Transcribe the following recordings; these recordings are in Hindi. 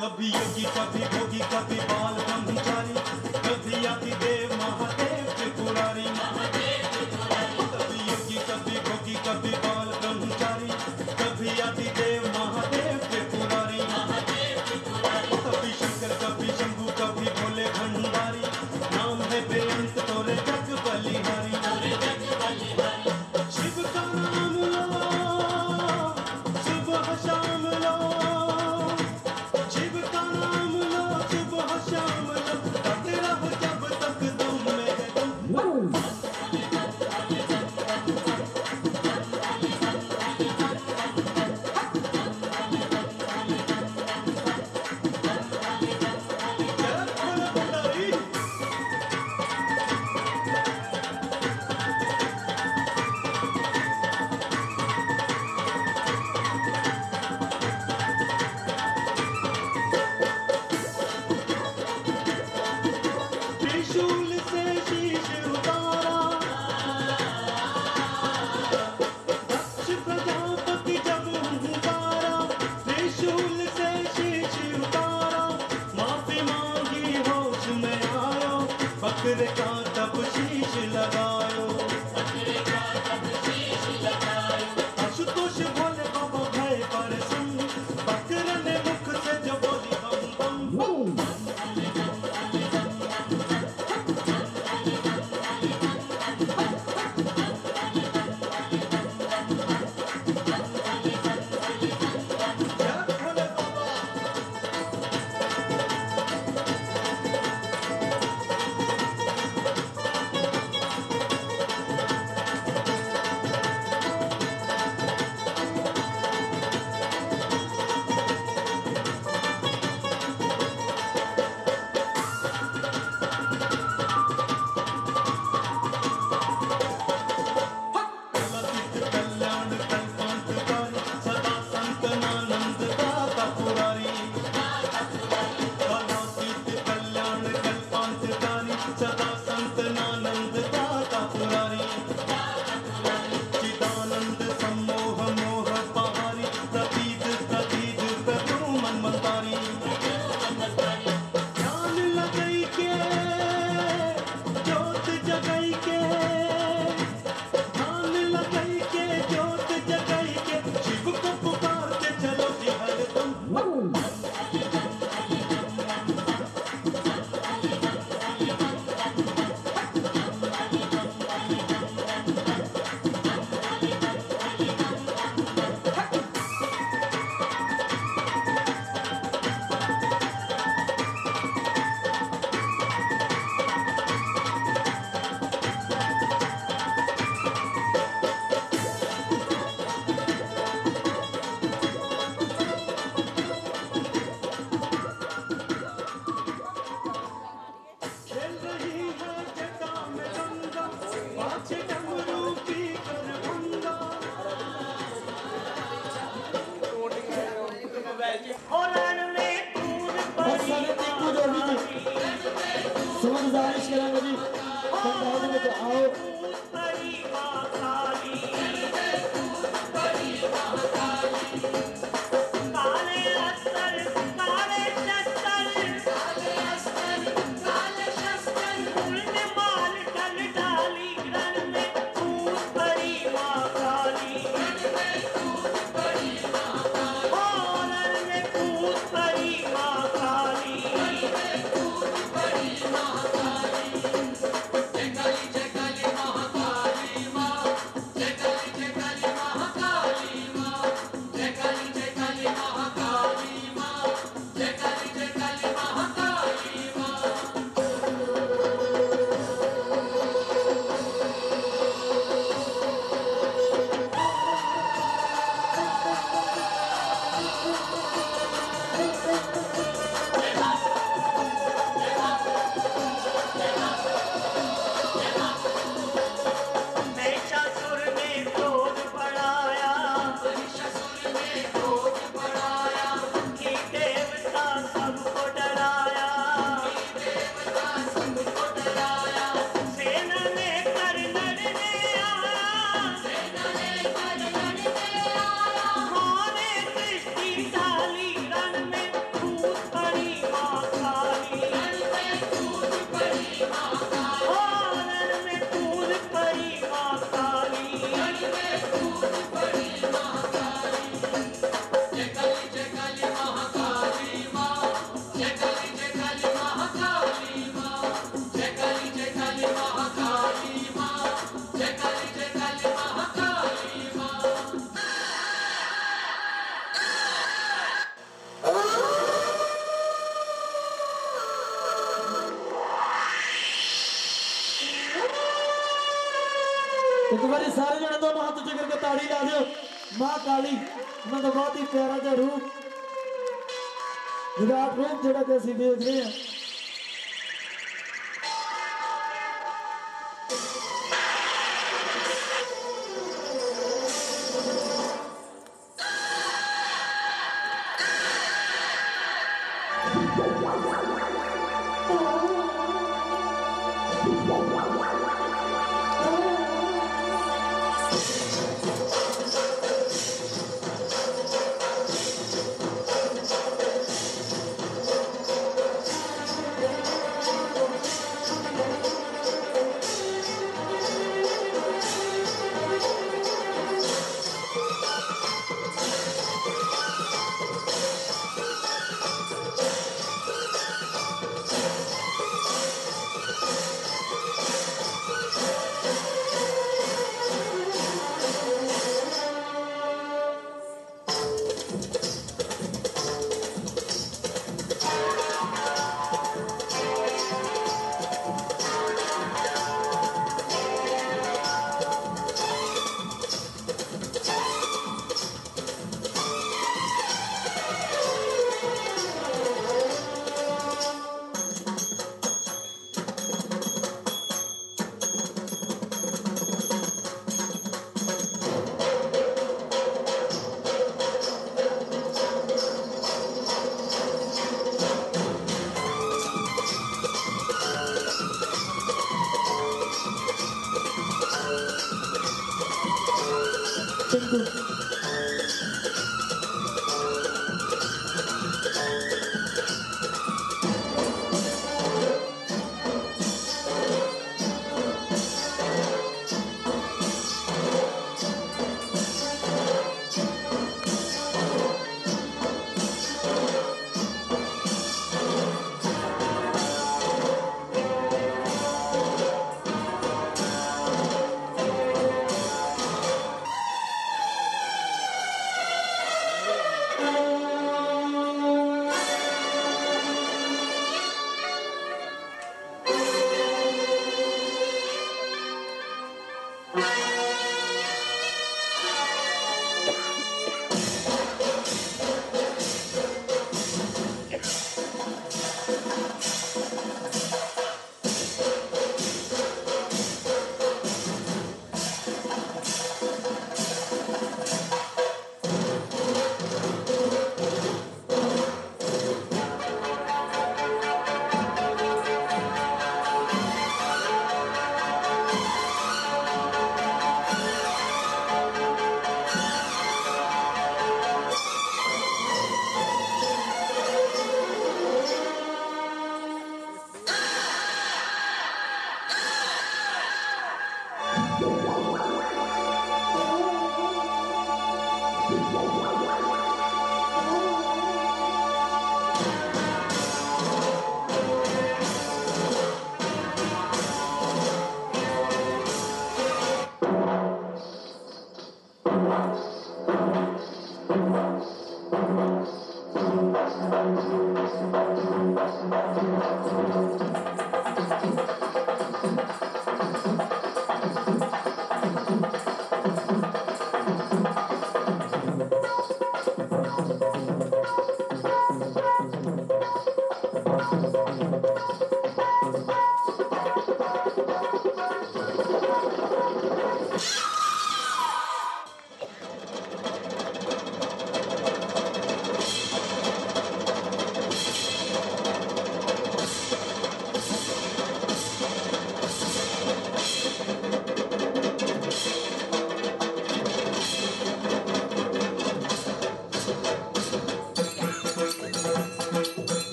कभी योगी कभी भोगी कभी बाल ब्रह्मचारी कभी आदिदेव महादेव त्रिपुरारी कभी योगी कभी भोगी कभी बाल ब्रह्मचारी कभी आदिदेव महादेव त्रिपुरारी कभी शंकर कभी शंभु कभी भोले भंडारी नाम है बेअंत तोरे जग बलिहारी शिव का नाम लो सुबह शाम लो शिव का नाम लो सुबह शाम लो तक रहो जब तक तुम में तुम त्रिशूल से शीश उतारा दक्ष प्रजापति जब हुंकारा त्रिशूल से शीश उतारा माफी मांगी होश में आयो बकरे का तब शीश लगायो आशुतोष भोले बाबा भय पर संग बकरे ने मुख से जो बोली बम बम कल्याण कल्पांतकारी सदा संतनानंद दाता पुरारी कलातीत कल्याण कल्पांतकारी सदा संतनानंद दाता पुरारी चिदानंद सम्मोह मोह पहारी प्रतीत प्रतीत प्रभु मनमतारी ध्यान लगई के ज्योत जगई के ध्यान लगई के ज्योत जगई के शिव को पुकारते चलो जी हरदम खेल रही है जटा में गंगा पाछे डमरू की कर भंगा होलन में कूद पड़ी समझदारी से करेंगे जी संभाल में तो आओ कूद पड़ी माँ काली काले अस्तर काले शस्त्र उल्टे माल डल डाली रण में कूद पड़ी माँ काली होलन में कूद पड़ी माँ काली एक बार सारे जने दोनों हाथ उच्चे करके ताड़ी ला दो। मां काली उन्होंने तो बहुत ही प्यारा सा रूप विराट रूप जोड़ा कि असं देख रहे हैं।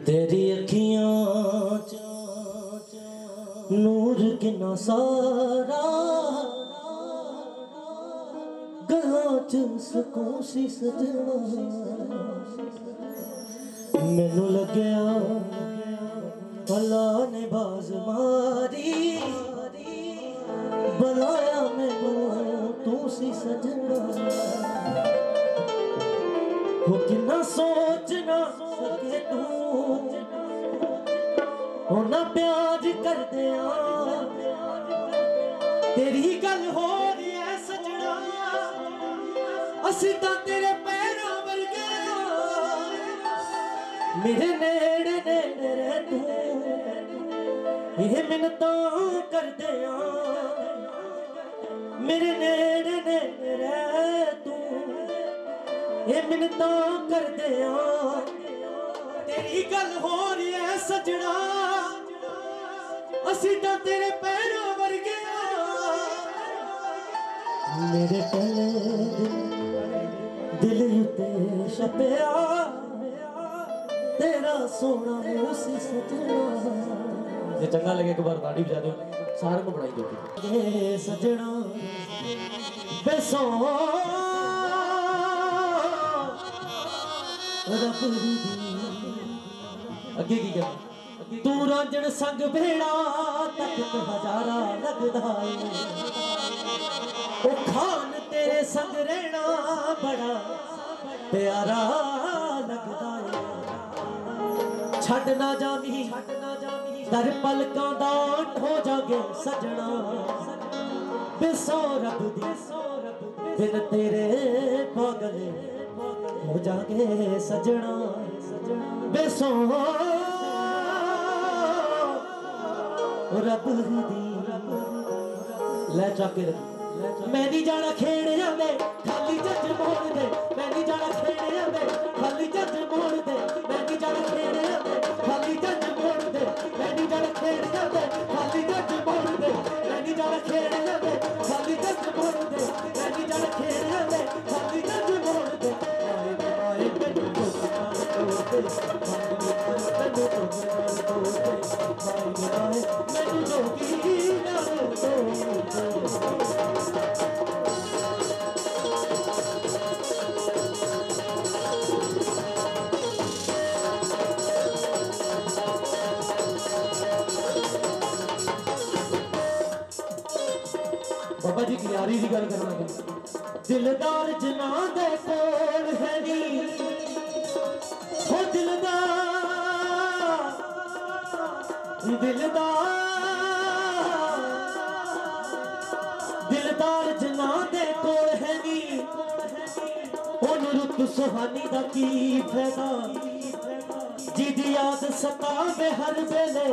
तेरी अखियां किन्ना सारा गल्लां च सकून सी सजना मैनू लग्या अल्लाह ने बाज मारी बनाया मैनू तू सी सजना हो किन्ना सोच ना सके तू होना प्यार कर दिया तेरी गल हो रही है सजना असी तां तेरे पैरों वर्गे मेरे नेड़े नेड़े रह तू ये मिन्नतां कर दिया मेरे नेड़े नेड़े रह तू ये मिन्नतां कर दिया तेरी गल हो रही है सजना असी तां तेरे पैरों वर्गे मेरे पहले दिल उत्ते छपिया तेरा सोना उसी सजना ये चंगा लगे एक बार ताड़ी बजा दो सारे को बढ़ाई दो ये सजना बेसो रब दी अगे की गल तू रांझण संग भेड़ा तख्त हजारा लगदा ओ खान तेरे संग रहना बड़ा प्यारा लगदा छड़ ना जामी दर पलकां दा हो जागे सजना बेसो रब दी बिन तेरे पागल हो जागे सजना बेसो रब दी ले जाके मैं नहीं जाना खेड़े जांदे खाली जज मोड़ दे मैं नहीं जाना खेड़े जांदे खाली जज मोड़ दे मैं नहीं जाना खेड़े जांदे खाली जज मोड़ दे मैं नहीं जाना खेड़े जांदे खाली जज मोड़ दे मैं नहीं जाना खेड़े जांदे खाली जज मोड़ दे मैं नहीं जाना खेड़े जांदे खाली जज मोड़ दे आए मैनू जोगी नाल बाबा जी कियारी की गल करना दिलदार जना दे कोल है नी हो दिलदार दिलदार जना दे कोल है नी ओनू रुत सुहानी दा की फायदा जिदी याद सतावे हर वेले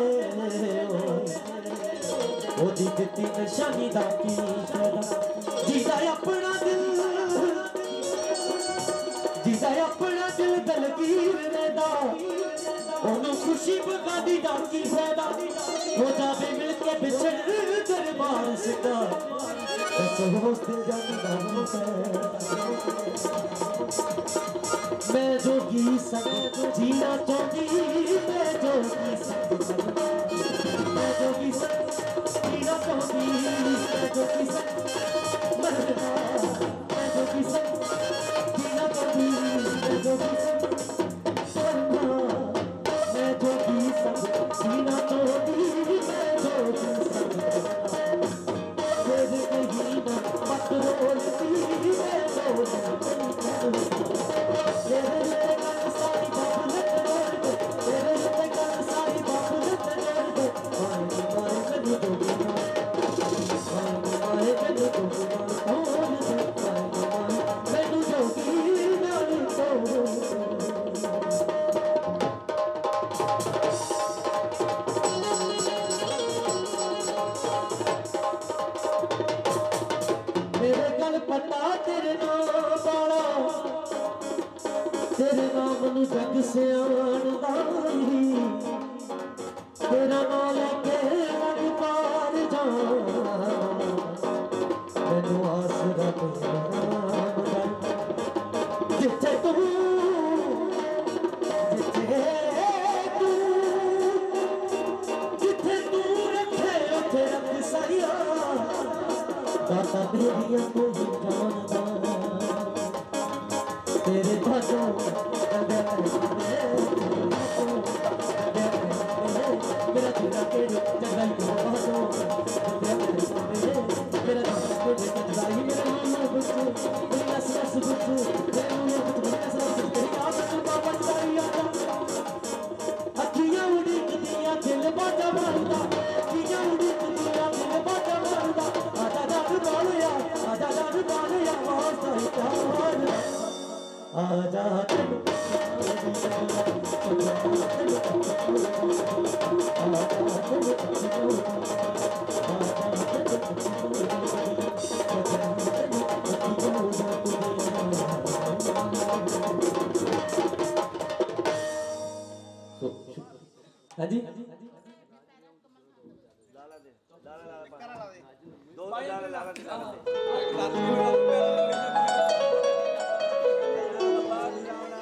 ओदी दित्ती निशानी दा की फायदा जीदा अपना दिल दलगीर रहदा ओनू खुशी बगादी दा की फायदा हो जावे मिल के बिछड़ दरबार सिका बस होते जानी मैं जोगी संग जीना चाहती मैं जोगी संग मैं जोगी संग जीना चाहती मैं जोगी संग मरना मैं जोगी संग जीना चाहती मैं जोगी संग मरना मैं जोगी संग जीना चाहती मैं जोगी संग तेरे कहीं ना मत रोलती मैं जोगी तेरे गल सारी बाबूलत जोड़ दे तेरे गल सारी बाबूलत जोड़ दे मारे मैनू जोगी मारे मैनू जोगी मैनू जोगी नाल मेरे गल पता तेरे नाम वाला तेरे नाम नू जग सियाणदा तेरा नाम लेके लग पार जा मैनू आसरा तेरा नाम दा जिथे तू जिथे तू रखे उथे रख दाता तेरिया कोई जानदा तेरे बातों मेरा तेरा केड़े चंगाई को बातों मेरा केड़े चंगाई मेरा नाम बुझो मेरा सस बुझो तेरे मुंह में मेरा सस तेरी आदत बाबा तारी आदा अखियां उड़ीक दिया दिल बाजा मारदा अखियां उड़ीक दिया दिल बाजा मारदा आजा जान बालिया वास्ता प्यार आजा हाँ जी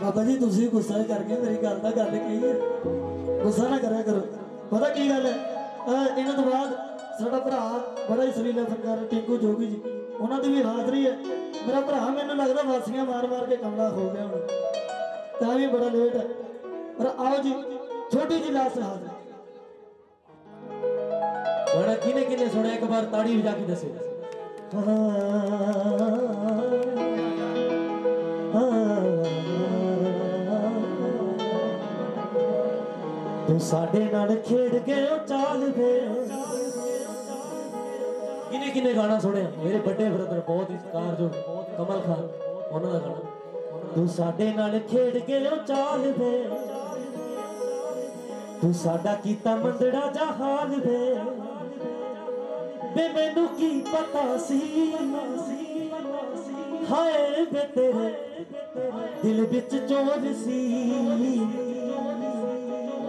बाबा जी तुम गुस्सा करके मेरी गल का गल कही है गुस्सा ना करा करो पता की गल है इन्हों तो बाद साडा भरा बड़ा ही सुरीला फनकार टिंकू जोगी जी उन्होंने भी हाजरी है मेरा भरा मैंने लगता वासियां मार मार के कमला हो गया हूँ भी बड़ा लेट है पर आओ जी छोटी जी लास्ट हाजरी गाना किने किने सुने एक बार ताड़ी बजा के दसो तू साडे नाल खेड के चाल दे किने किने गाना सुने मेरे बड़े ब्रदर बहुत ही कार जो कमल खान उन्होंने गाना तू साडे नाल खेड के चाल दे तू साडा कीता मंदड़ा जा हाल दे बे मैनू की पता सी हाय बे तेरे दिल विच चोर सी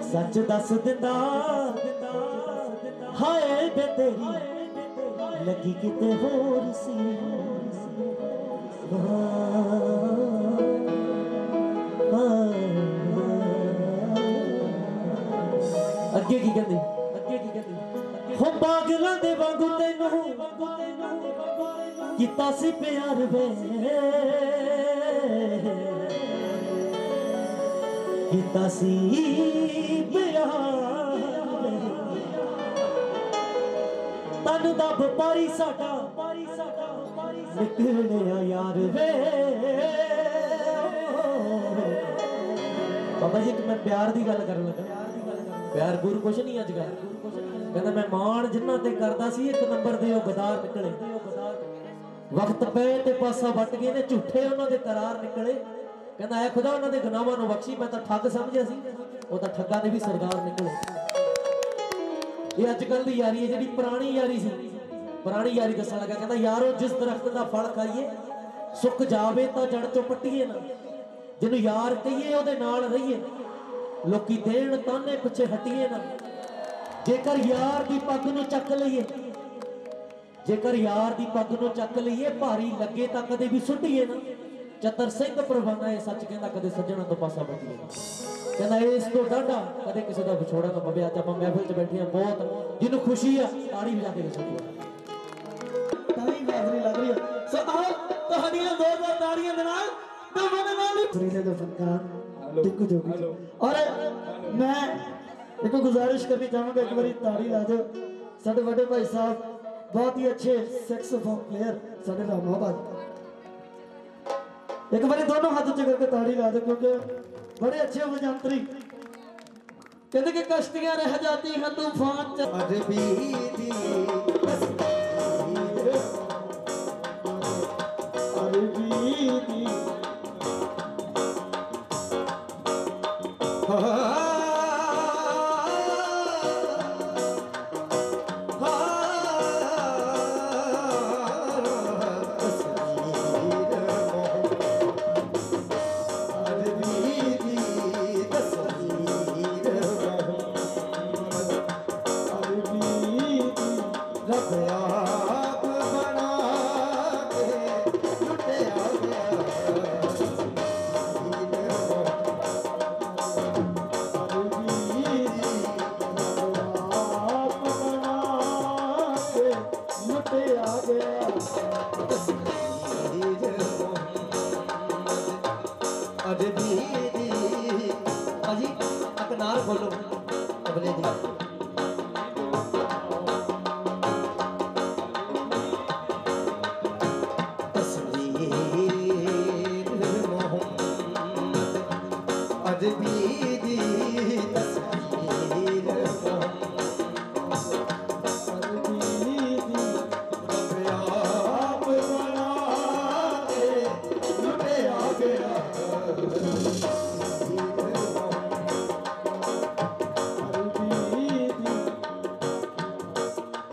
सच दस दिंदा हाय बे तेरी लगी किते होर सी अगे की कहंदी हो पागलां दे वांगू तैनू कीता सी प्यार वे कीता सी प्यार तन दा व्यापारी साडा निकलिया यार वे बाबा जी मैं प्यार दी गल करन लगा प्यार गुर कुछ नहीं अजकल कहंदा मैं मान जिन्हां ते करदा सी एक नंबर दे ओ गदार निकले वक्त पे ते पासा वट गए ने झूठे उन्हां दे करार निकले कहंदा ऐ खुदा उन्हां दे गुनाहां नूं बख्शी मैं तां ठग समझिया सी ओ तां ठग्गां दे भी सरदार निकले ये अजकल दी यारी है जिहड़ी पुरानी यारी सी पुरानी यारी दस्सण लगा कहंदा यारो जिस दरख्त दा फल खाइए सुक जावे तां जड़ चों पट्टीए ना जिन्नू यार कहिए ओहदे नाल रहिए लोकी देण ताने पिछे हटिए ना जेकर यार दी पग नूं चक लईए जेकर यार दी पग नूं चक लईए भारी लगे तां कदे भी सुटिए ना चतर सिंह परवाना ये सच कहंदा कदे सज्जणा तो पासा बचिए कहंदा इस तो डाढा कदे किसी दा विछोड़ा ना पवे अज आपां महफिल च बैठे हां बहुत जिन्नू खुशी आ ताड़ी वजा के दसो ताड़ी हाजरी लग रही है सो आओ तुहाडीआं जोरदार ताड़ियां दे नाल ते मन नाल सुरीले दे फनकार टिंकू जोगी और मैं एक गुजारिश करनी चाहूंगा एक बार ताड़ी ला दो साडे बड़े भाई साहब बहुत ही अच्छे सैक्सोफोन प्लेयर साडे रामाबाद एक बार दोनों हाथ ऊंचे करके ताड़ी ला दो क्योंकि बड़े अच्छे अभियंत्री कहते कि कश्तियां रह जाती हैं तूफान आ गया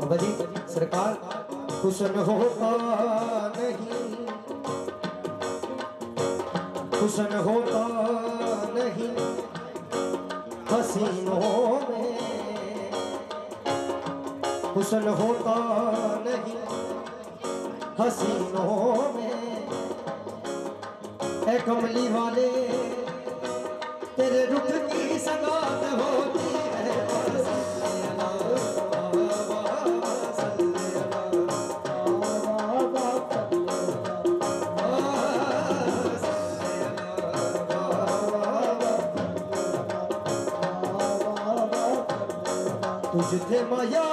बाबा जी सरकार हुस्न होता नहीं, हुस्न होता नहीं हसीनों में, हुस्न होता नहीं हसीनों में। ए कमली वाले तेरे रुख की सगात होती है। तुझे माया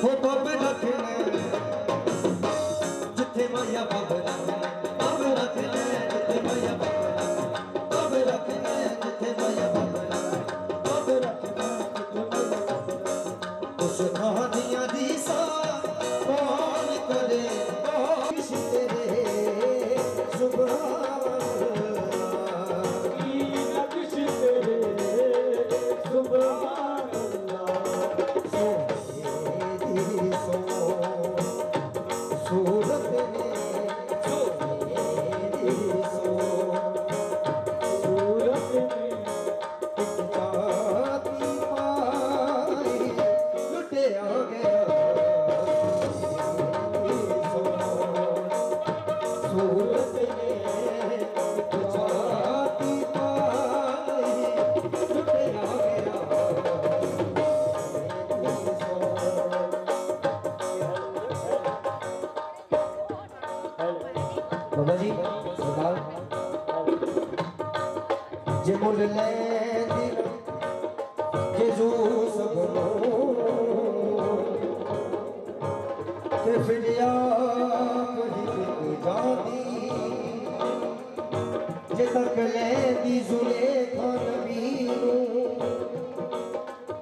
हो बब रखने, जिथे माया बब रखने, बब रखने जिथे माया बब रखने, जिथे माया बब रखने, उस कहानियां दी सा कौन करे कोशिश तेरे सुभान बाबा जी सरकार जे मुल ले दिल के जो सबनो ते फिर या कहीं जाती जे तक ले दी जुले खान बीनू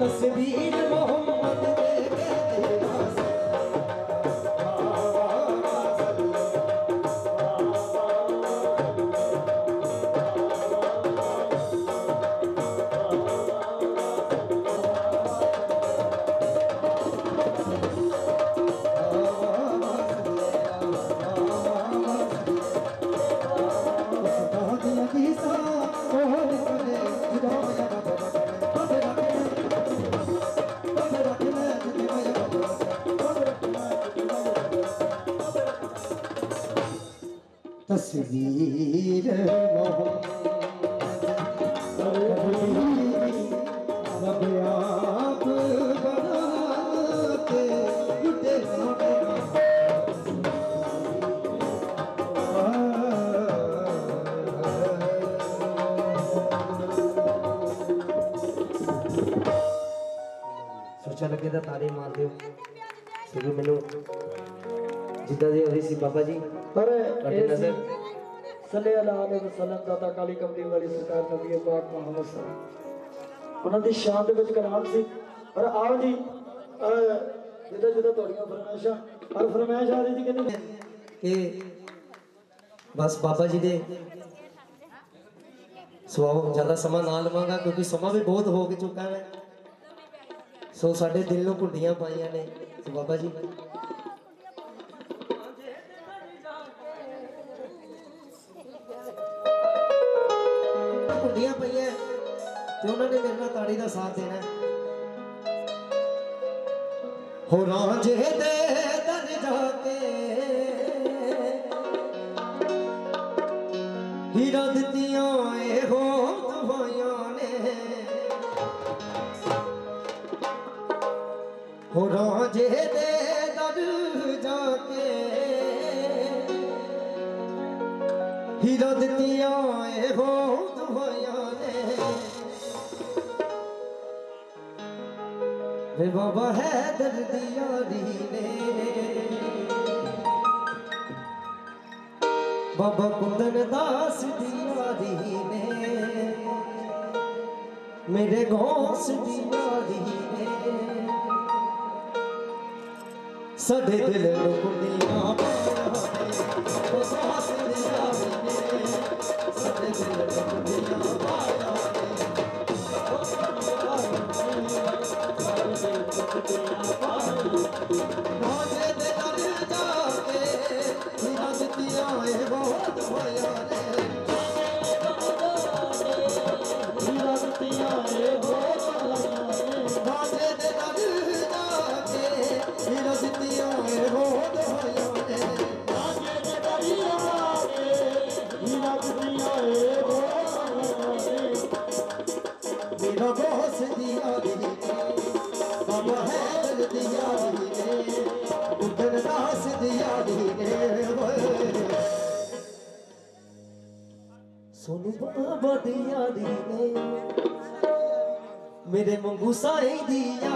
तस्वीर मोहम्मद दे तेरा तस्वीर रब आप बनाते लुटे सोचा लगे तो ताली मार दो क्योंकि मैनू जिदा दी हो रही सी बाबा जी पर नजर सल्ले अल्लाह अलैहि वसल्लम दाता काली कमली वाली सरकार नबी पाक मुहम्मद सल्लल्लाहु उन्हां दी शान दे विच कलाम सी। और आओ जी जिदा जिदा तोड़ियां फरमाइशां और फरमाइश आ रही जी कहने कि बस बाबा जी दे सवाब ज्यादा समा ना लवांगा क्योंकि समा भी बहुत हो चुका है। सो साडे दिल नूं घुंडियां पाइयां ने तो बाबा जी घुंडियां पाइयां ते उन्होंने मेरे नाल ताड़ी दा साथ देना हो रांझे दे दर जाके हीरा दित्तियां ए हो दवाइयां ने हो रांझे दे दर जाके हीरा दित्तियां ए हो दवाइयां ने वे बाबा है दर्द यारी ने बाबा कुंदन दास दियारी ने मेरे गौस दियारी ने साडे दिल नूं कुंडियां पाया सास दियारी ने साडे दिल नूं कुंडियां दिया मेरा बॉस दिया बाबा हैदर दिया उधर दास दिया सोनू बाबा दिया मेरे मंगू साई दिया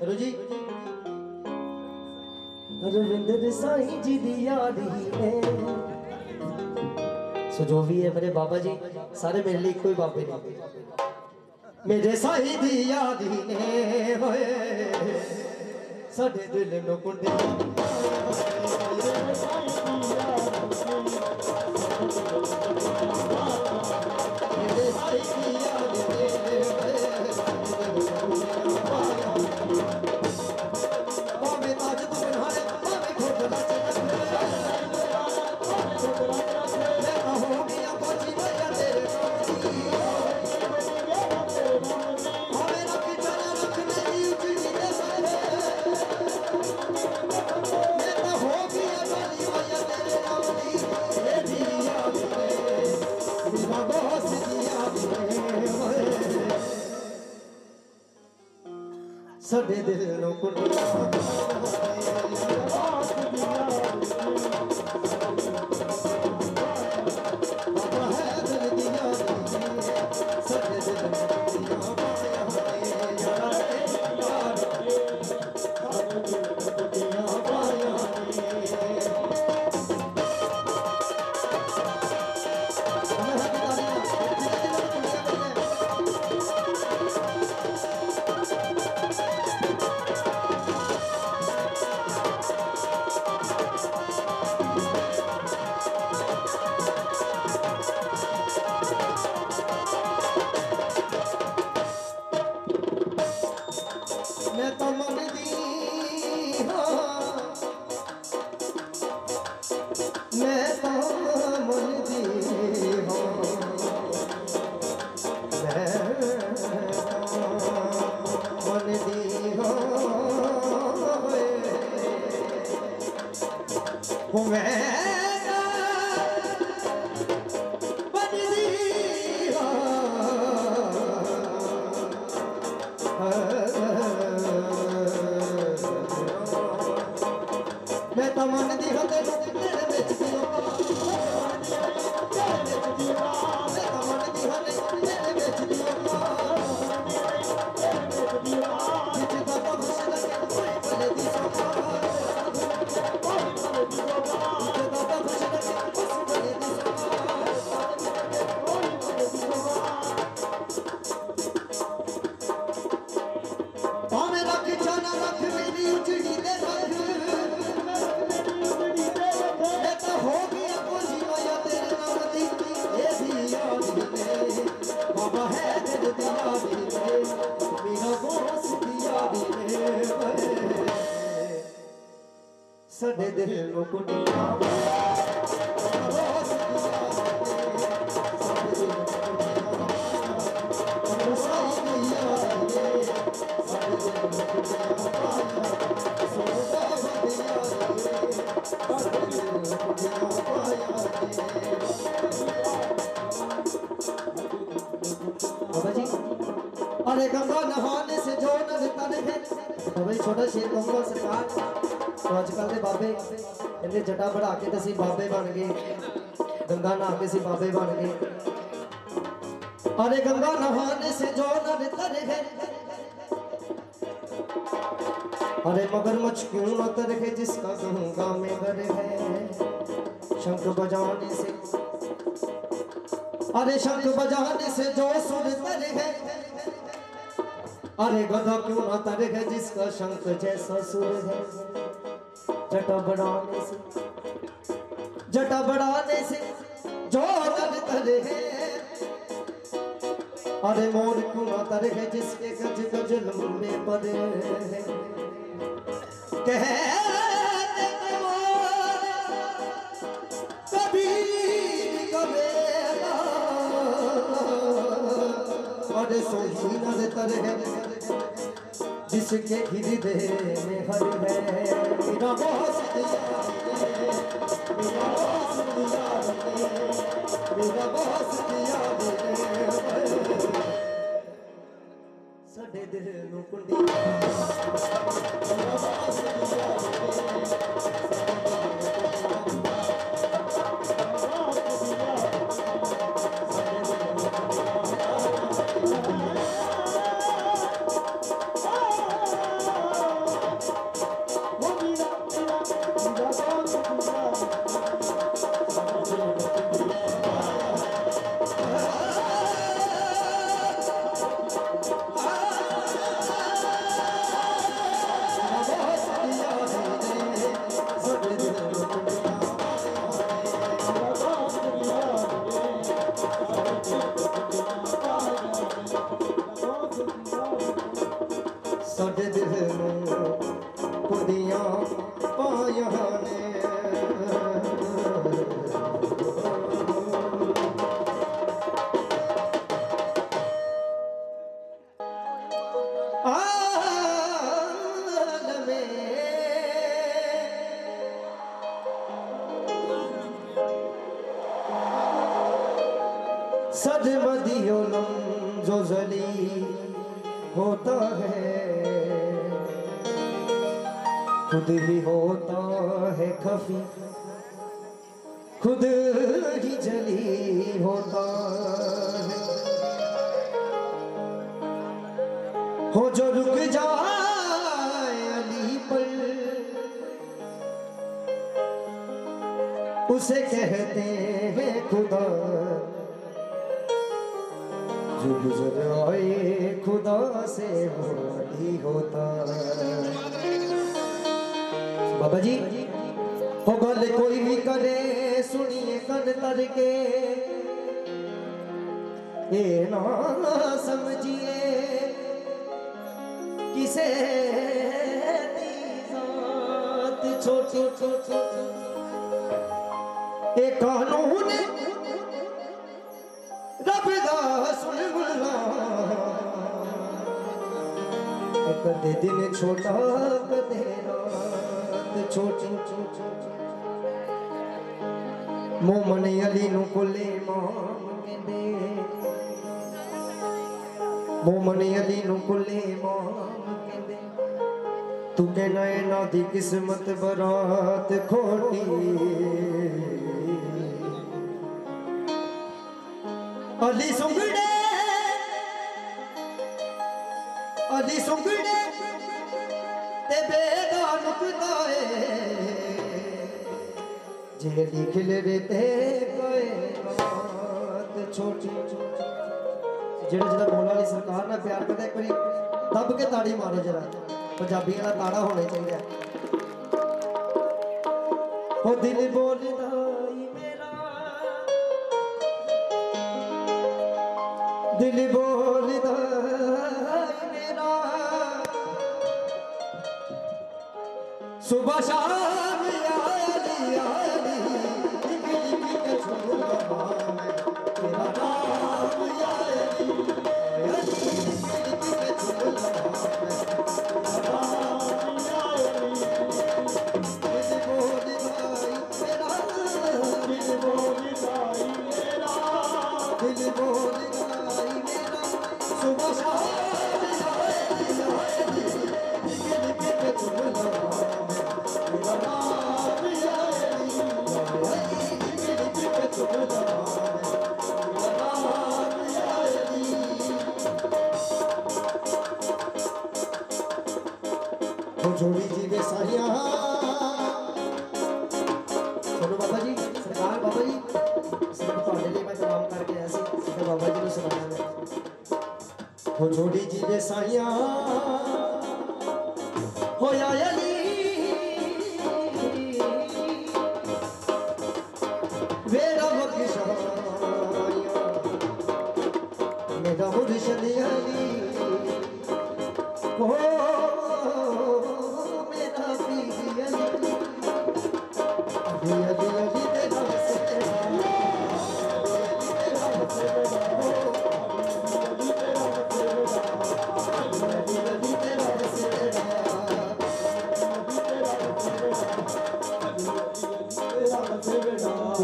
रोजी रविंद्र साई जी दिया सो जो भी है मेरे बाबा जी सारे मेरे लिए कोई बाबे नहीं मेरे साई दिया साडे दिल नो कुंडे मेरे साई दिया साडे दिल नो कुंडा मैं तो मन दी मैं तो मन दी मन दी मैं मैं तो मन दी हो तेरे विच दियो मैं तो मन दी हो तेरे विच दियो विच बाबा खुश लगे कोई भले दी सोमा बाबा खुश लगे कोई भले दी भावे रख जाना रख मेरी उजड़ी दे बाबा है दिल दिया मेरा बॉस दिया साडे दिल नो कुंडिया बाबा जी अरे गंगा नहाने से जो नर तन है भाई छोटा शेर कहूंगा सरकार तो आजकल के बाबे इन्हें जटा बढ़ा के तो बाबे बन गए गंगा नहा के सी बाबे बन गए अरे गंगा नहाने से जो नर तन है अरे मगरमच्छ क्यों न तर है जिसका गंगा में घर है शंख बजाने से अरे शंख बजाने से जो सुर तर है अरे गधा क्यों ना तर है जिसका शंख जैसा सुर है जटा बढ़ाने से जो नर तर है अरे मोर क्यों ना तर है जिसके गज गज लंबे पर है कभी कबेला अरे सोही न तर है जिसके हृदय में हर है मेरा मौसम मेरा मौसम मेरा मौसम साडे दिल नूं कुंडी साडे दिल नूं कुंडियां पायां ने सदमदियोलम जो जली होता है खुद ही होता है खफी खुद ही जली होता है हो जो रुक जाए अली पर उसे कहते हैं खुदा जो गुजर आए खुदा से वो अली होता। बाबा जी हो गल कोई भी करे सुनिए कन तर के ये ना समझिए किसे दी जात छोटी छोटी ये कानून रब दा सुन गुला कदे दिन छोटा कदे रात छोटी मोमन अली नू कुले माम कहंदे मोमन अली नू कुले माम कहंदे तू कहना इन्हां दी किस्मत बरात खोटी अली सुंगड़े ते बेदा नुकदा है जे लिख ले ते कायनात छोटी जेड़ा जेड़ा मौला अली सरकार ना प्यार करदा एक बारी दब के ताड़ी मारो जरा पंजाबियां दा ताड़ा होना चाहिए ओ दिल बोलदा दिल बोलदा मेरा सुबह शाम यारी के छोड़ा तेरा नाम यारी के छोड़ा दिल बोलदा सुबह शाम जोड़ी जी वे सारिया चलो बाबा जी सरकार बाबा जी सिर्फ ਤੁਹਾਡੇ ਲਈ मैं तमाम करके आया सी तो बाबा जी ਨੂੰ सुनाया मैं हो जोड़ी जी वे सारिया होया अली वेरा बख्शाया मेरा मुर्शिद अली हो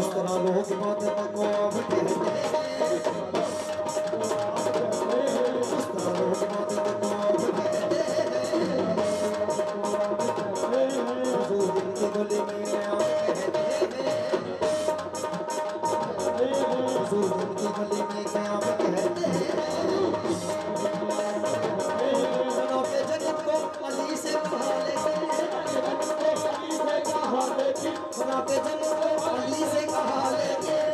इस तरह लोग इबादत को अब कहते हैं, इस तरह लोग इबादत को अब कहते हैं, हुजूर की गली में आप कहते हैं, हुजूर की गली में आप कहते हैं, जनाब जन्नत को अली से कहा लेकिन, जनाब जन्नत को अली से कहा लेकिन,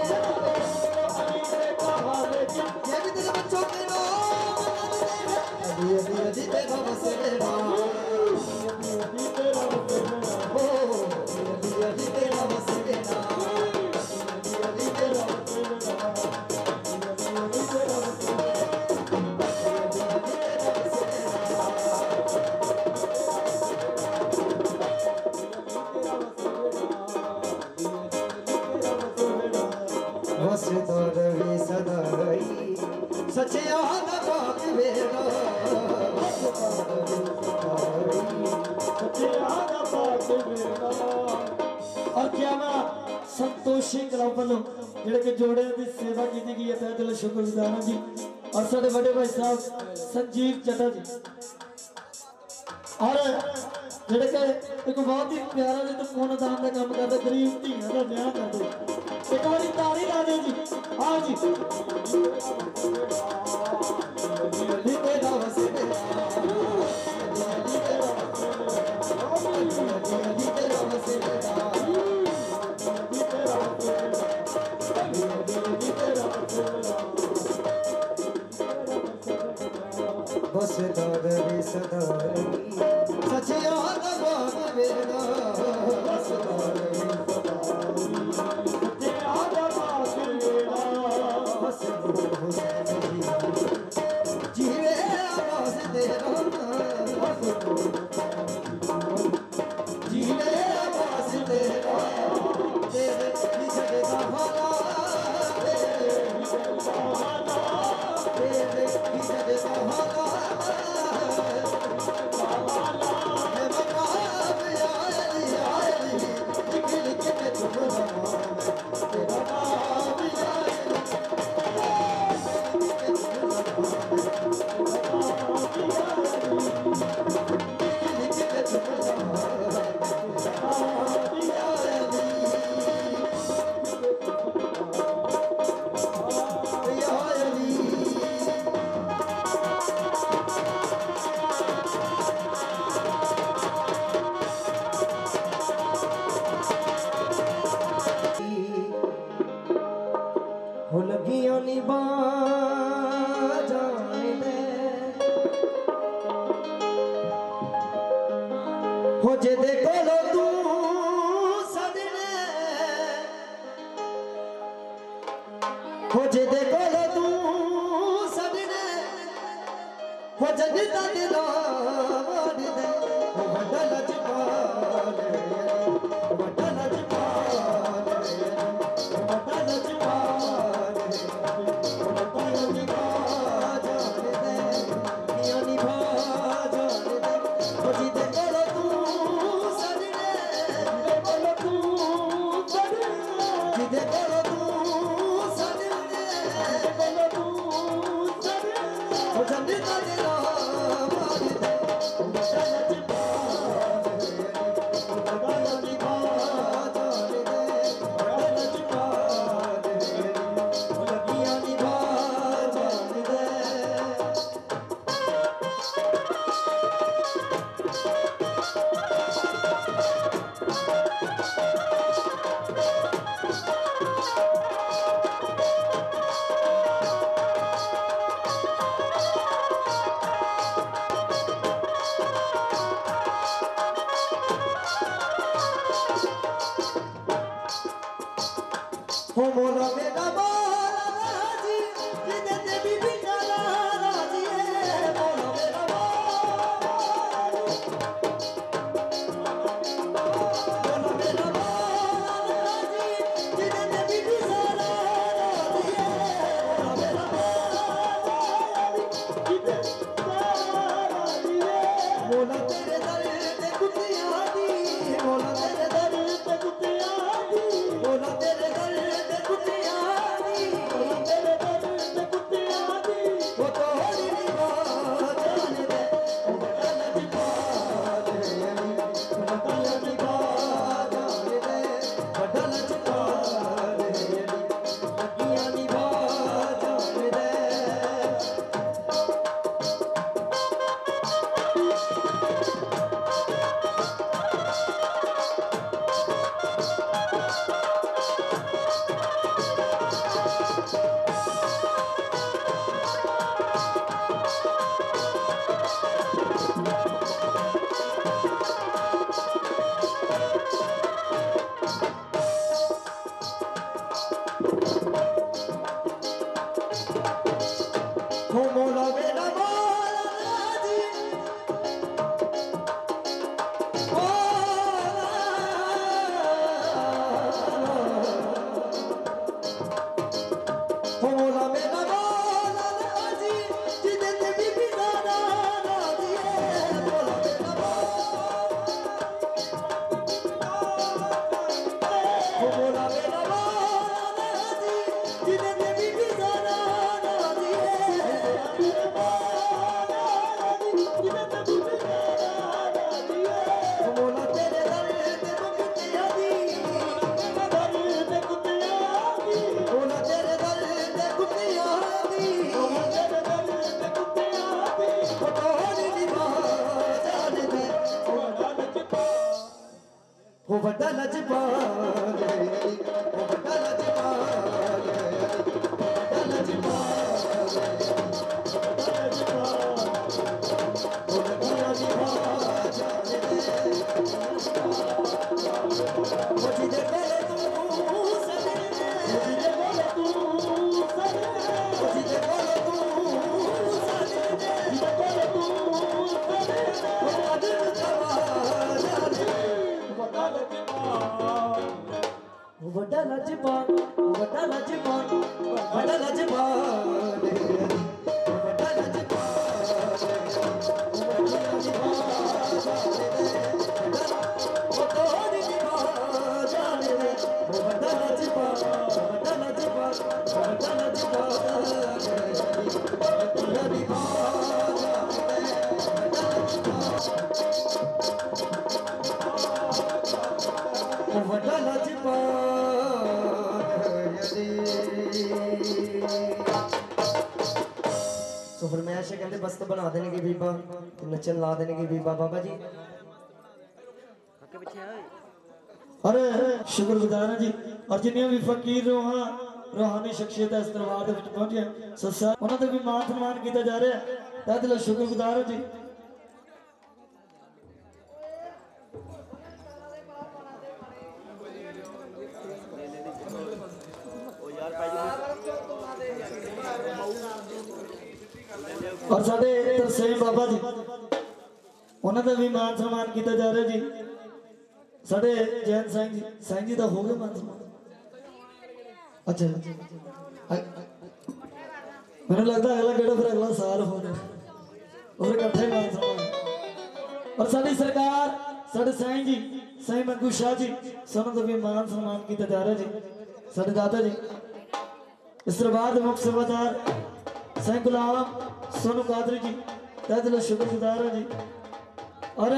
ये भी तेरे बच्चों के नाम अली अली अली तेरा बसेरा, ओ अली अली तेरा बसेरा, अली तेरा वसदरवी सदाई सच्चे आदा पाक वेरा, और क्या ना संतोषी क्लब वालों जेड़े के जोड़े की सेवा की गई है, तहे दिल शुक्रगुजार हां जी। और साडे बड़े भाई साहब संजीव चटा जी, और जेड़े के एक बहुत ही प्यारा जी तो पुण्य दान का काम करते, गरीब धीआं का ब्याह करते, एक बारी ताली ला दे जी। हाँ जी अली तेरा बसेरा, अली तेरा बसेरा, वसदरवी सदाई सच्चे आदा पाक वेरा, वसदरवी जीवे आवाज तेरा, जीवे आवाज तेरा, तेरे निजग का हाला, तेरे निजग का हाला, तेरे निजग का हाला, है मकाम आयली आयली, लिख लिख के तुम्हारा नाम, तेरा नाम आयली, हो लगियों निभा जाने दे, हो जे देखो लो तू सदने, हो जे देखो लो तू सदने, हो जगता दिला मोड़ दे, हो बड़ा लजपाल बड़ा लजपाल बड़ा लजपाल, बड़ा लजपाल जाने दे, निया निभा जाने दे, हो जी देखो लो तू सदने, देखो लो तू सदने, जी देखो लो तू सदने, देखो लो तू सदने, हो जगता दिला मोड़ दे, बड़ा लजपाल बड़ा लजपाल जाने दे, बड़ा लजपाल हो लगियां निभा जाने दे। हो मोला मेरा मोला राजी, जिदे ते बीबी काला राजी है, मोला मेरा मोला, मोला मेरा मोला राजी, जिदे ते बीबी काला राजी है, मोला मेरा मोला जिदे काला राजी है, मोला तेरे दर ते कुतिया दी, मोला तेरे दर ते कुतिया दी, मोला तेरे दर बड़ा लजपाल है अली, वो बड़ा लजपाल है अली, बड़ा लजपाल है वो बड़ा लजपाल जाने दे मुझे बोले तू सजने मुझे बोले तू सजने मुझे बोले तू सजने मुझे बोले तू बड़ा लजपाल बड़ा लजपाल बड़ा लजपाल बड़ा लजपाल वो तोड़ निभा जाने दे वो बड़ा लजपाल बड़ा लजपाल बड़ा लजपाल बड़ा निभा जाने दे बड़ा लजपाल तो फरमाइश कहते बस तो बना देने की बीबा नचन ला देने की बीबा बाबा जी अरे शुक्रगुजार हैं जी और जिन्हें भी फकीर रूहानी शख्सियत इस दरबार के पहुंचे ससा उन्होंने भी मान सम्मान किया जा रहा है तह दिलों शुक्रगुजार हैं जी और साडे तरसेम बाबा जी उन्होंने भी मान सम्मान किया जा रहा जी साडे जैन साईं जी का हो गया मान सम्मान अच्छा मैंने लगता अगला गेड़ा फिर अगला साल हो जाए और इकट्ठे मान सम्मान और साडी सरकार साडे साईं जी साईं मंगू शाह जी उन्होंने भी मान सम्मान किया जा रहा जी साडे दादा जी इस दरबार के मुख्य सेवादार साईं गुलाम सोनू कादरी जी तह दिलों शुक्रगुजार हैं जी और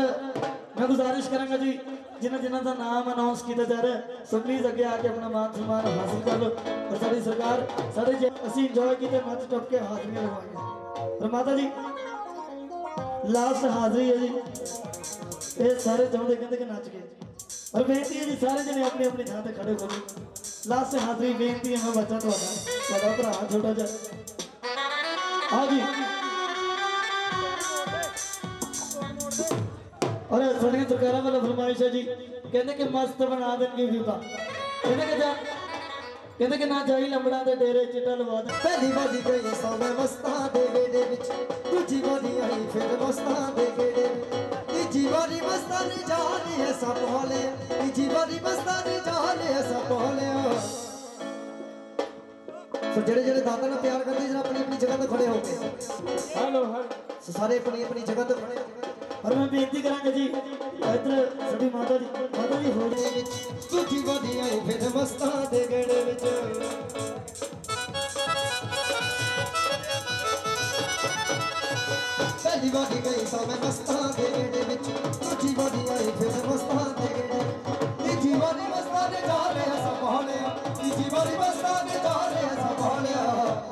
मैं गुजारिश करूंगा जी जिन्हें जिन्हों का नाम अनाउंस किया जा रहा है सो प्लीज अगे आके अपना मान सम्मान हासिल कर लो और साड़ी सरकार साढ़े असी इंजॉय किए नच टप के हाजरी लगवाएंगे और माता जी लास्ट हाजरी है जी ये सारे चाहते कहते कि नच गए और बेनती है जी सारे जने अपनी अपनी थां पर खड़े हो लास्ट हाजरी बेनती है मैं बच्चा थोड़ा भरा छोटा जा हाँ जी और साड़ियां सरकारों वाला फरमाइश है जी कहते कि मस्त बना देंगे बीबा कहते कि ना जाई लंबड़ा दे डेरे चिट्टा लवा दे पहली बारी गई सामे मस्ता दे बेड़े विच दूजी बारी आई फिर मस्ता दे गेड़े तीजी बारी मस्ता ने जाने है सब होले तीजी बारी मस्ता ने जाने है सब होले तो जेड़े जेड़े दादा ने प्यार करते जरा अपनी अपनी जगह पे खड़े हो गए हेलो सारे अपनी अपनी जगह पे खड़े और मैं बेनती करांगा जी इधर सभी माता जी हो दे विच दूजी बारी आई फिर मस्ता दे गेड़े विच पहली बारी गई सामे मस्ता दे गेड़े विच दूजी बारी आई फिर मस्ता दे गेड़े तीजी बारी मस्ता ने जाने सब होले तीजी बारी मस्ता ने जाने सब होले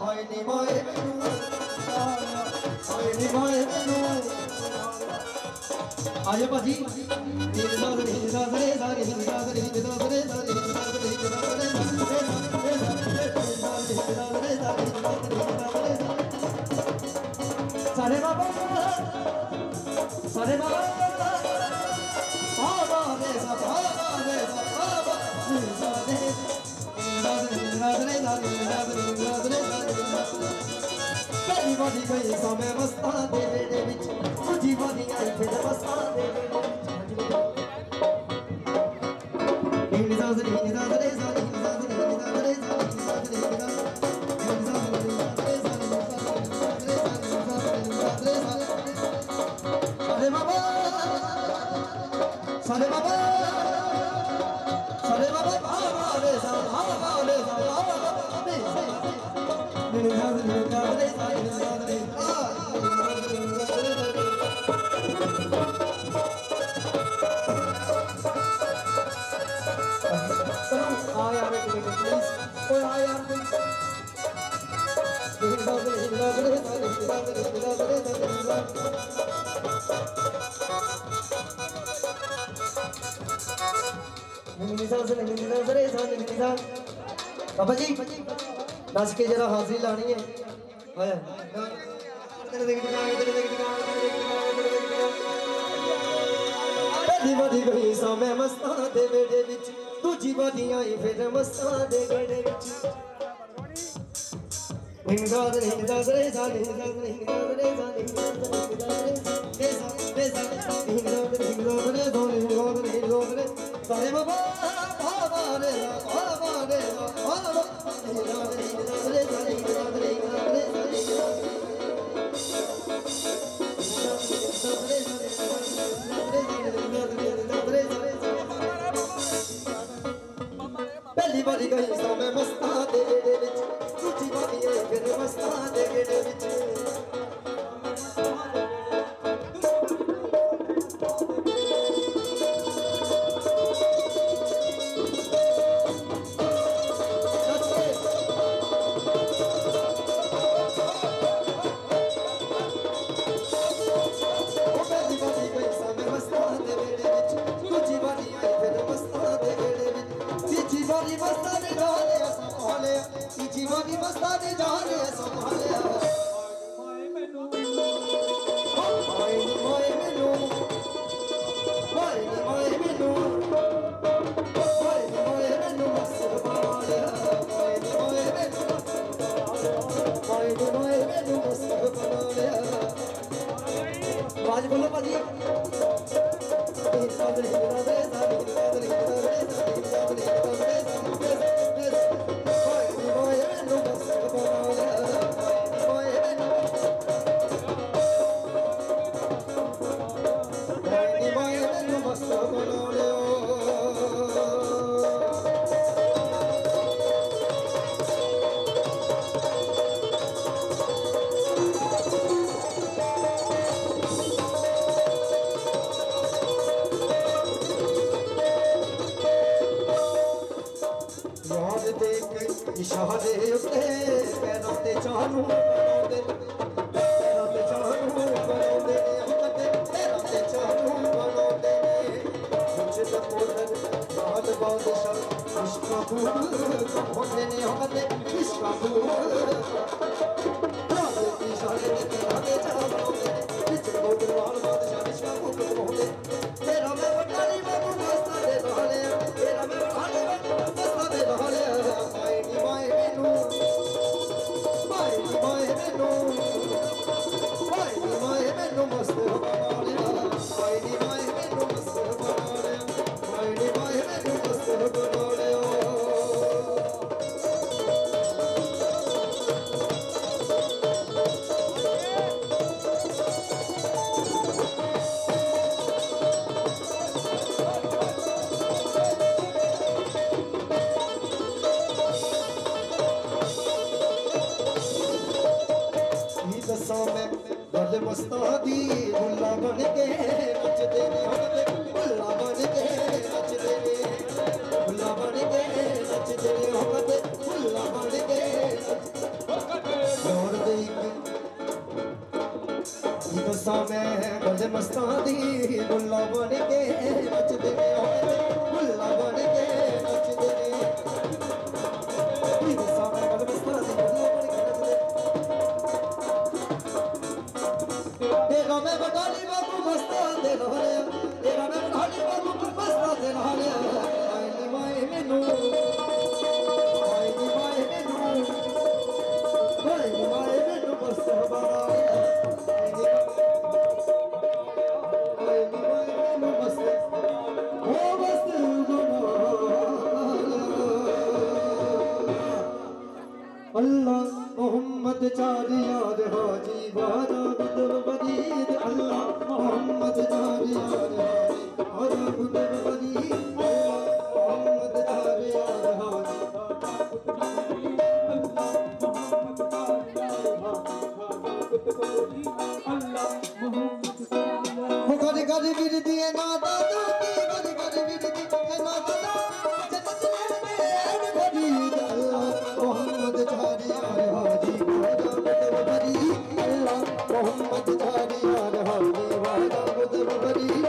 आई नी माए मैनू आजा भाजी सारे बाबा सारे बाबा पहली बारी गई सामे मस्ता दे बेड़े विच दूजी बारी आई फिर मस्ता दे सारे बाबा सारे बाबा बाबा जी दस के जरा हाजिरी लानी है पहली बारी गई सा मैं मस्तां दे बेड़े विच दूजी बारी आई फिर मस्तां दे बेड़े विच हिंगाद हिंगाद रे जाने हिंगाद रे जाने सारे बाबा बाबा रे बाबा रे बाबा रे पहली बारी गई सा मैं मस्तां दे बेड़े विच दूजी बारी आई फिर मस्तां दे बेड़े विच जीवानी मस्ताने जाने संभाले माए मैनू माए मैनू माए मैनू मस्त बनाले माए मैनू मस्त बनाले आवाज बोलो पाजी इशारे उते पैरों ते चानू बनाउंदे पैरों ते चानू बनाउंदे पैरों ते चानू बनाउंदे कुछ ते पोदर बाल बादशाह इश्का फूल होंदे ने होंदे इश्का फूल राजे इशारे ते राजे चावोंदे बिच पोदर बाल बादशाह इश्का फूल होंदे तेरा मैं वटाली बाबू मस्ता दे रहले तेरा मैं वटाली बाबू मस्ता दे रहले मस्त बनाले माए मैनू मस्त बनाले माए मैनू मस्त बनाले मस्तां दी बुल्ला बन के नचदे ने बुल्ला बन के नचदे ने बुल्ला बन के नचदे ने बुल्ला बन के और देख दसा मैं गल मस्तां दी बुल्ला बन के नचदे ने बुल्ला बन के नचदे ने दसा मैं गल मस्तां दी बुल्ला बन के नचदे तेरा मैं बटाली बाबू मस्ता दे रहले तेरा मैं बटाली बाबू मस्ता दे रहले माए मैनू मस्त बनाले माए मैनू मस्त ओ मस्त अल्लाह मोहम्मद चार यार हाजी वारा गुदर बदीद अल्लाह मोहम्मद चार यार हाजी वारा गुदर बदीद मोहम्मद चार यार हाजी मुखर कर वीर दिए ना दादा की कर वीर दी ना दादा जन्नत में बदीद अल्लाह मोहम्मद चार यार हाजी वारा गुदर बदीद अल्लाह मोहम्मद चार यार हाजी वारा गुदर बदीद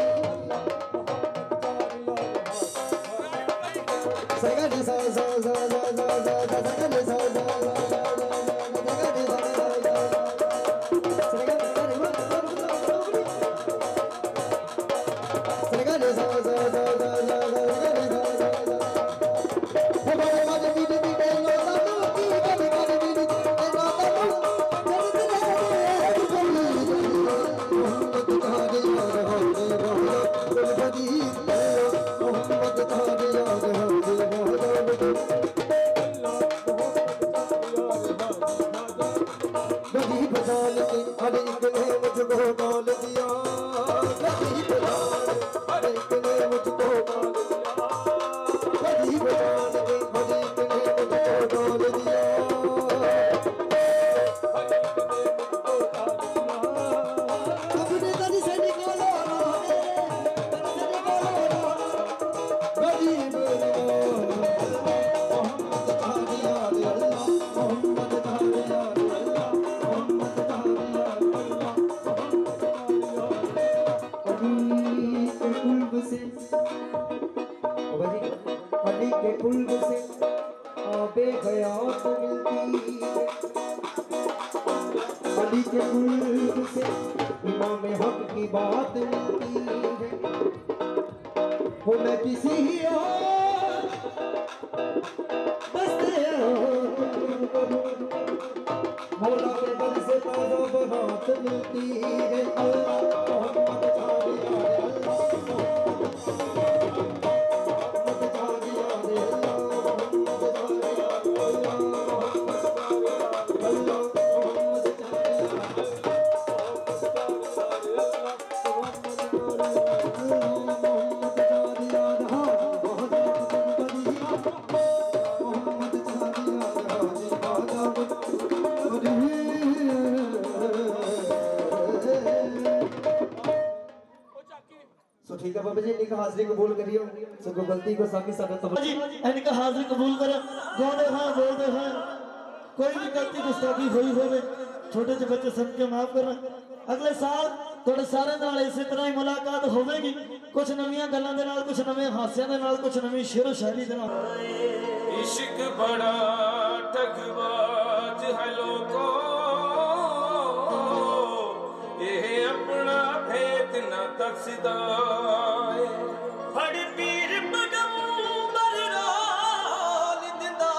बात मिलती है। अली के गुल्ब से इमाम हक की बात मिलती है। वो मैं किसी और बस्ते मौला के दर से ताजा बरात मिलती है। अल्लाह मोहम्मद जाने यारे अल्लाह मोहम्मद जाने यारे अल्लाह मोहम्मद जाने ठीक है बाबा जी इनकी हाजिरी कबूल करियो सबको गलती को साकी सादा तो जी इनका हाजिरी कबूल कर गाने हैं बोलते हैं कोई भी गलती गुस्ताखी हुई होवे छोटे से बच्चे सबके माफ करना अगले साल थोड़े सारे नाल इसी तरह ही मुलाकात होवेगी कुछ नवीं गल्लां दे नाल कुछ नवे हास्यां दे नाल कुछ नवीं शेरो शायरी दे नाल इश्क बड़ा ठगबाज है लोगों ये अपना भेद न दसदा फड़ पीर पैगंबर रोल दिंदा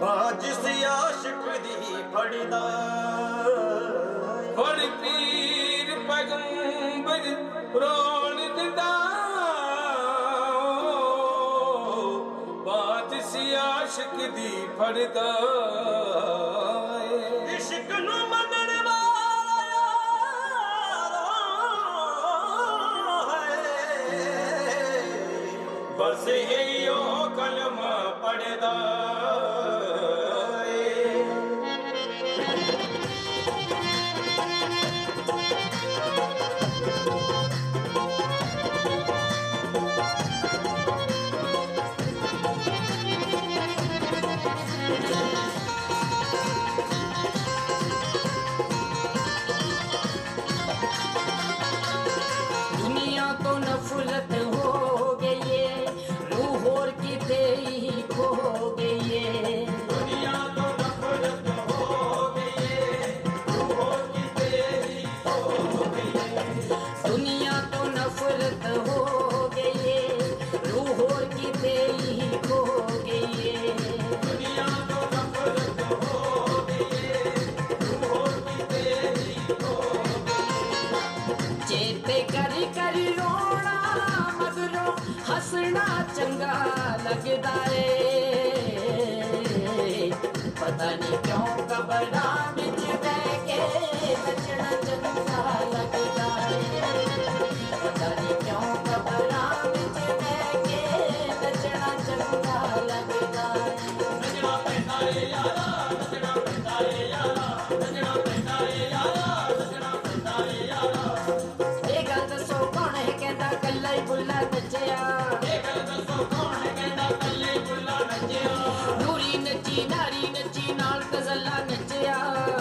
बाज से आशिक दी फड़दा फड़ पीर पैगंबर रोल दिंदा बाज सी आशिक दी फड़दा इश्क नू मनण वाला है बस यो कलमा पढ़दा दुनिया तो नफरत हो गई है रूह और किते ही खो गई है दुनिया तो नफरत हो गई है रूह और किते ही खो गई है दुनिया तो नफरत हो गई है रूह और किते ही खो गई है दुनिया तो नफरत हो गई है रूह और किते ही खो चेते कर कर रोना मगरों हंसना चंगा लगदा है पता नहीं क्यों कबरा बिच बह के नचना चंगा लगदा है पता नहीं क्यों कबरा बिच बह के नचना चंगा लगदा है नचना पैंदा रे यारा नचना पैंदा रे यारा नचना पैंदा रे यारा नचना पैंदा रे यारा ये गल दसो कौन है कहंदा कल्ला ही बुल्ला नचिया ये गल दसो कौन है कहंदा कल्ले बुल्ला नचिया नूरी नची नारी नची नाल गजला नचिया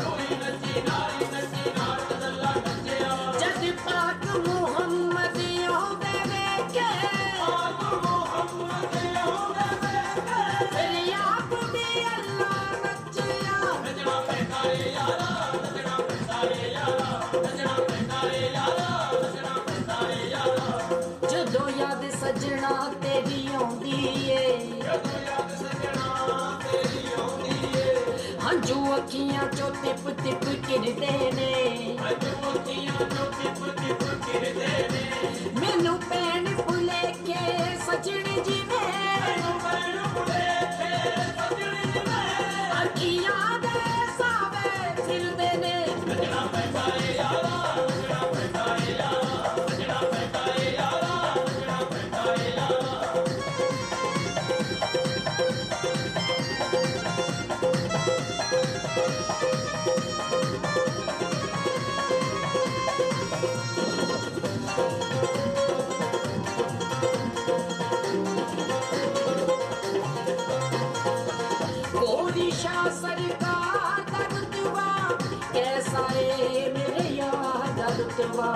कोई नची नारी नची नाल गजला नचिया जद पाक मुहम्मद होवे के पाक मोहम्मद होवे के फिर याब भी अल्लाह नचिया नचना पैंदा रे यारा नचना पैंदा रे यारा नचना पैंदा रे यारा नचना पैंदा रे यारा जदों याद सजना तेरी आउंदी ए जदों याद सजना तेरी आउंदी ए हंजू अखियां चो तिप तिप किरदे ने अज मोतियां जो टिप टिप गिरदे ने मैनू पैन भुले के सजन जी में मैनू बुले थे सजनी में अखियां दे सावे फिरदे ने नचना पैंदा रे यारा नचना पैंदा रे यारा नचना पैंदा रे यारा नचना पैंदा रे यारा गोरी शाह सरकार दरुतवा कैसा है मेरे यार दरुतवा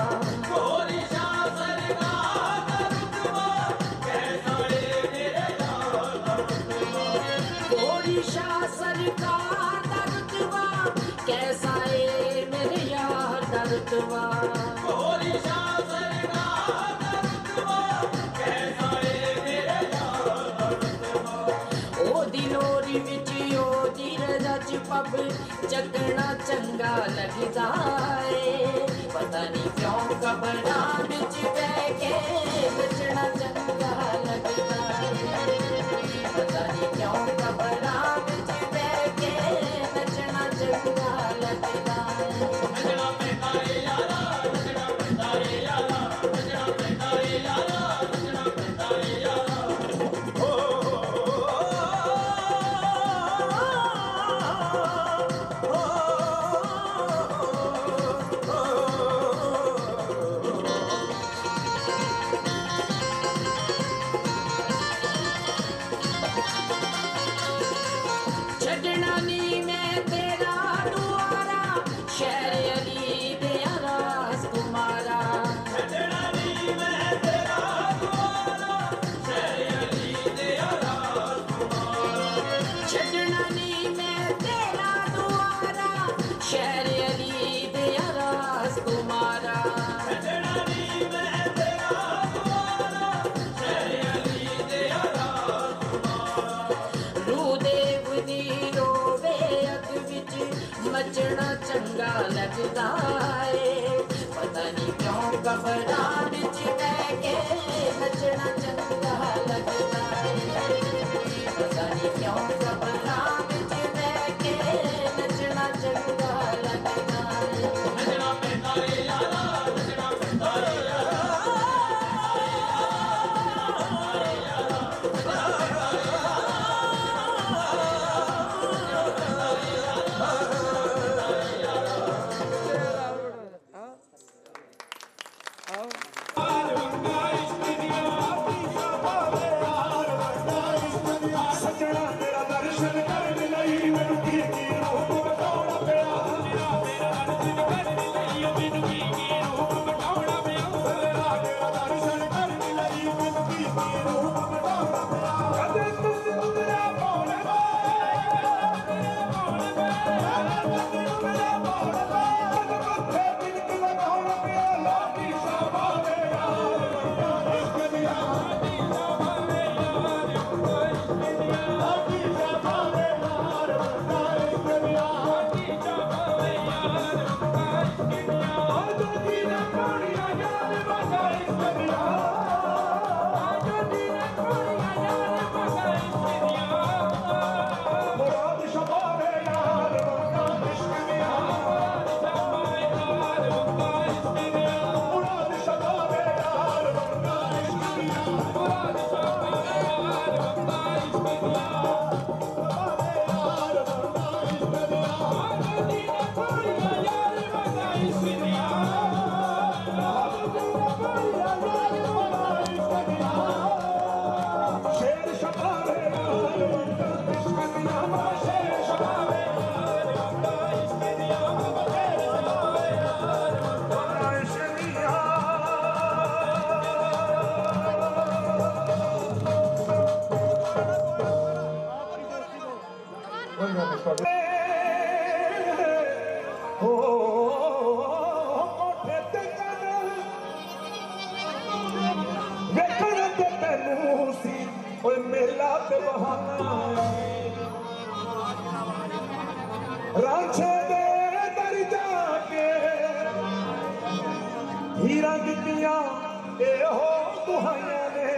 गोरी शाह सरकार रुतबा गोरी शाह सरकार दा रुतबा कैसा है मेरे यार दा रुतबा ओ दिलोरी विच ओ दी रजा च पब जगना चंगा लगदा है पता नहीं क्यों कबरां विच बह के नचना चंगा लगदा है पता नहीं क्यों कबरां विच बह के नचना चंगा लगदा है नचना पैंदा रे यारा नचना पैंदा रे यारा नचना पैंदा रे यारा नचना पैंदा रे यारा छड़ना नी मैं तेरा दुआरा शहर अली दिया राजकुमारा छड़ना नी मैं तेरा दुआरा शहर अली दिया राजकुमारा छड़ना नी मैं तेरा दुआरा शहर अली दिया राजकुमारा छड़ना नी मैं तेरा दुआरा शहर अली दिया राजकुमारा रू देव दी रोवे अग विच मचना चंगा लगदा है पता नहीं क्यों कबरां विच बह के नचना चंगा लगदा है पता नहीं क्यों कबरां विच बह के नचना चंगा लगदा है नचना पैंदा रे यारा नचना पैंदा रे यारा सजना तेरा दर्शन करने लई मैनू की रूप बटाउणा पिया तेरा दर्शन करने लई मैनू की रूप बटाउणा पिया सजना तेरा दर्शन करने लई मैनू की रूप बटाउणा पिया कदे तू मेरा मौला मेरा मौला कदे बिनक लगाउणा पिया लाडी शाबावे यार इश्क दिया लाडी शाबावे रांझे दे दर जाके हीरा दितियां एहो दुहाइयां ने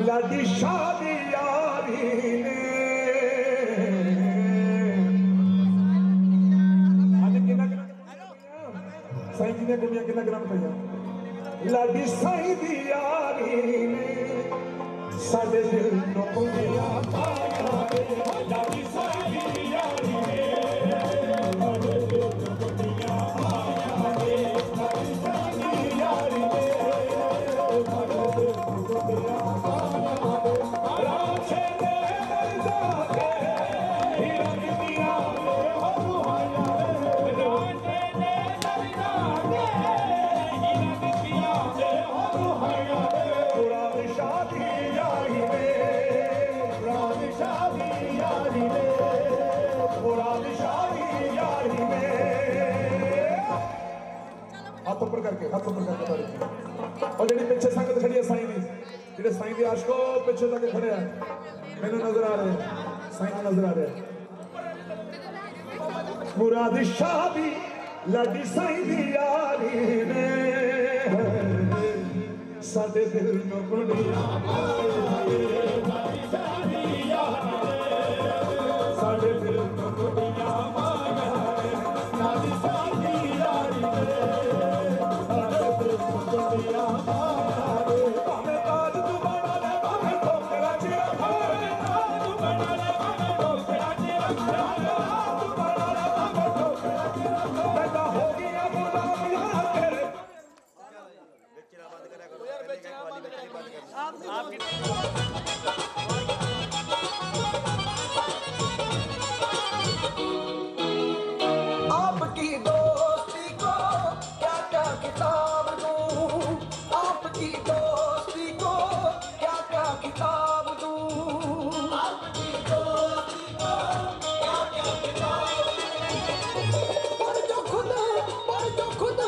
लाडी शादी यारी ने आज कितना साईं जी ने कुड़ियां कितना ग्राम पाइया लाडी साईं दी यारी ने साडे दिल नो कुड़ियां पाया लाडी साईं दी यारी ने साडे दिल नो कुड़ियां पाया लाडी साईं दी यारी ने साडे दिल नो कुड़ियां पाया रांझे दे दर जाके हीरा दितियां हो दुहाइयां रांझे दे दर जाके हीरा दितियां हो दुहाइयां कुरान शादी यारी ने कुरान शादी यारी ने हथ ऊपर करके तारीफ और जेडी पीछे संगत खड़ी है साईं दी जेडे साईं दे आशिको पीछे तक खड़े हैं मैंने नजर आ रहे साईं नजर आ रहे मुराद शाह दी लाडी साईं दी यारी ने साडे दिल नो कुड़िया साडे दिल नो कुड़िया आपकी दोस्ती को क्या क्या किताब दूं आपकी दोस्ती को क्या क्या किताब दूं आपकी दोस्ती को क्या क्या किताब पर जो खुद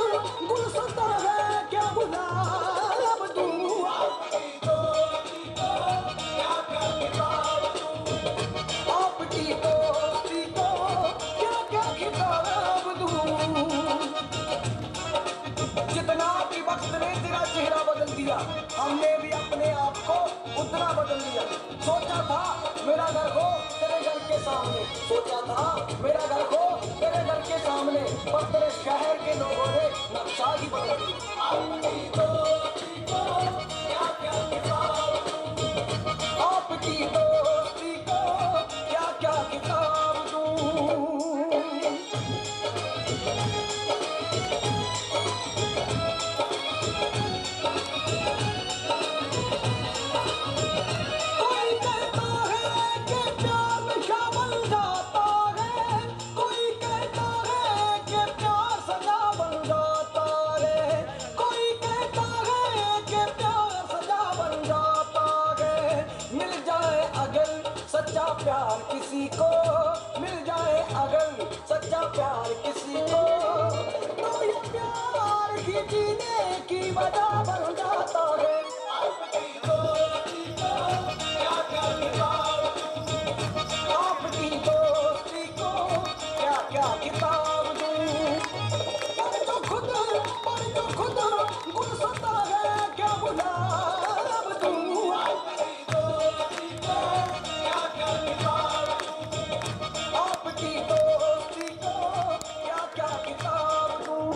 गुलसता है क्या गुलाब दूं आपकी दोस्ती को क्या क्या किताब दूं आपकी दोस्ती को क्या क्या किताब दूं जितना कि वक्त ने तेरा चेहरा बदल दिया हमने भी अपने आप को उतना बदल दिया सोचा था मेरा घर हो तेरे घर के सामने सोचा था मेरा घर हो तेरे घर के सामने पर तेरे शहर के लोगों ने नक्शा ही बदल दिया आपकी दोस्ती को क्या क्या किताब दूं आपकी दोस्ती को क्या क्या किताब दूं कोई कहता है कि प्यार नशा बन जाता है कोई कहता है कि प्यार सजा बन जाता है कोई कहता है कि प्यार सजा बन जाता है मिल जाए अगर सच्चा प्यार किसी को मिल जाए अगर सच्चा प्यार किसी को तो ये प्यार ही जीने की वजह बन जाता है आपकी दोस्ती को क्या क्या किताब दूं आपकी दोस्ती को क्या क्या किताब दूं पर जो खुद गुलसता है क्या गुलाब दूं आपकी दोस्ती को क्या क्या किताब दूं आपकी दोस्ती को क्या क्या किताब दूं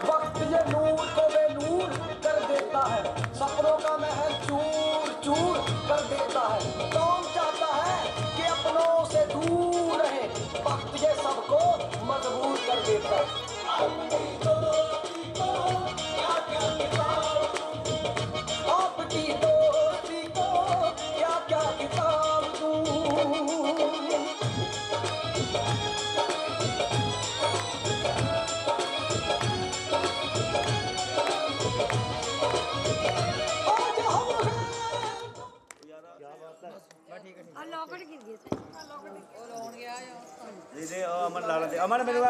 वक्त ये नूर को बेनूर कर देता है सपनों का महल चूर चूर कर देता है कौन चाहता है कि अपनों से दूर रहे वक्त ये सबको मजबूर कर देता है आपकी दोस्ती को क्या क्या किताब दूं आपकी दोस्ती को क्या क्या किताब दूं आज हम हैं लॉकेट गिर गया दीदी अमन ला लेते अमन मेरे पास